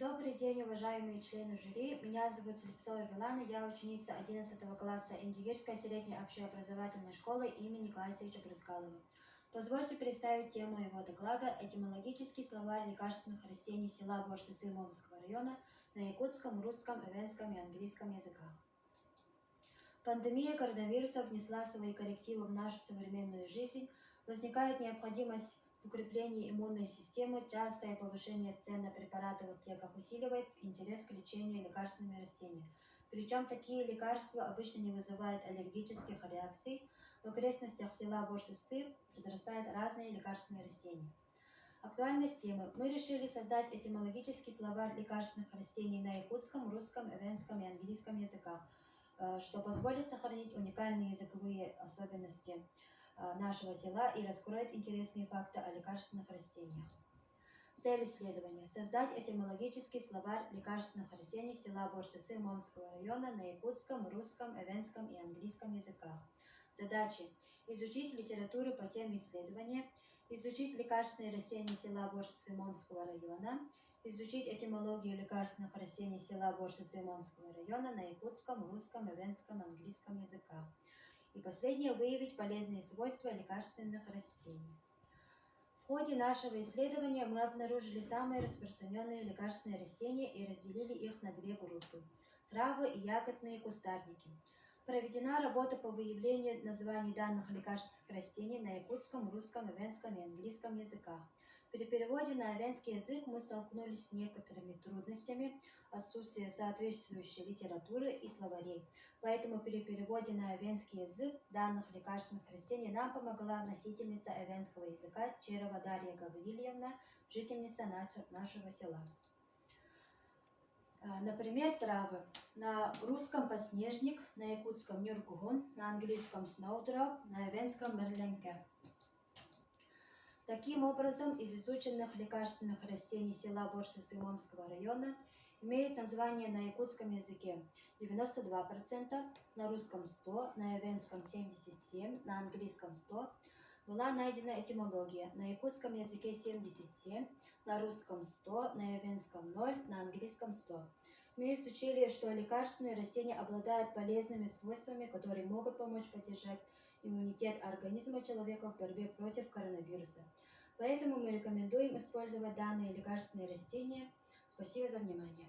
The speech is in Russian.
Добрый день, уважаемые члены жюри. Меня зовут Слепцова Вилана, я ученица 11 класса Индигирской средней общеобразовательной школы имени Николая Алексеевича Брызгалова. Позвольте представить тему моего доклада «Этимологический словарь лекарственных растений села Борсысы Момского района на якутском, русском, эвенском и английском языках». Пандемия коронавируса внесла свои коррективы в нашу современную жизнь, возникает необходимость в укреплении иммунной системы, частое повышение цен на препараты в аптеках усиливает интерес к лечению лекарственными растениями. Причем такие лекарства обычно не вызывают аллергических реакций. В окрестностях села Борсысты произрастают разные лекарственные растения. Актуальность темы. Мы решили создать этимологический словарь лекарственных растений на якутском, русском, эвенском и английском языках, что позволит сохранить уникальные языковые особенности нашего села и раскроет интересные факты о лекарственных растениях. Цель исследования – создать этимологический словарь лекарственных растений села Борсысы Момского района на якутском, русском, эвенском и английском языках. Задачи – изучить литературу по теме исследования, изучить лекарственные растения села Борсысы Момского района, изучить этимологию лекарственных растений села Борсысы Момского района на якутском, русском, эвенском, английском языках. И последнее – выявить полезные свойства лекарственных растений. В ходе нашего исследования мы обнаружили самые распространенные лекарственные растения и разделили их на две группы – травы и ягодные кустарники. Проведена работа по выявлению названий данных лекарственных растений на якутском, русском, эвенском и английском языках. При переводе на эвенский язык мы столкнулись с некоторыми трудностями, отсутствие соответствующей литературы и словарей. Поэтому при переводе на эвенский язык данных лекарственных растений нам помогла носительница эвенского языка Черова Дарья Гаврильевна, жительница нашего села. Например, травы. На русском подснежник, на якутском нюркугун, на английском сноудроп, на эвенском мерленке. Таким образом, из изученных лекарственных растений села Борсысы Момского района имеют название на якутском языке 92%, на русском 100%, на эвенском 77%, на английском 100%. Была найдена этимология на якутском языке 77%, на русском 100%, на эвенском 0%, на английском 100%. Мы изучили, что лекарственные растения обладают полезными свойствами, которые могут помочь поддержать иммунитет организма человека в борьбе против коронавируса. Поэтому мы рекомендуем использовать данные лекарственные растения. Спасибо за внимание.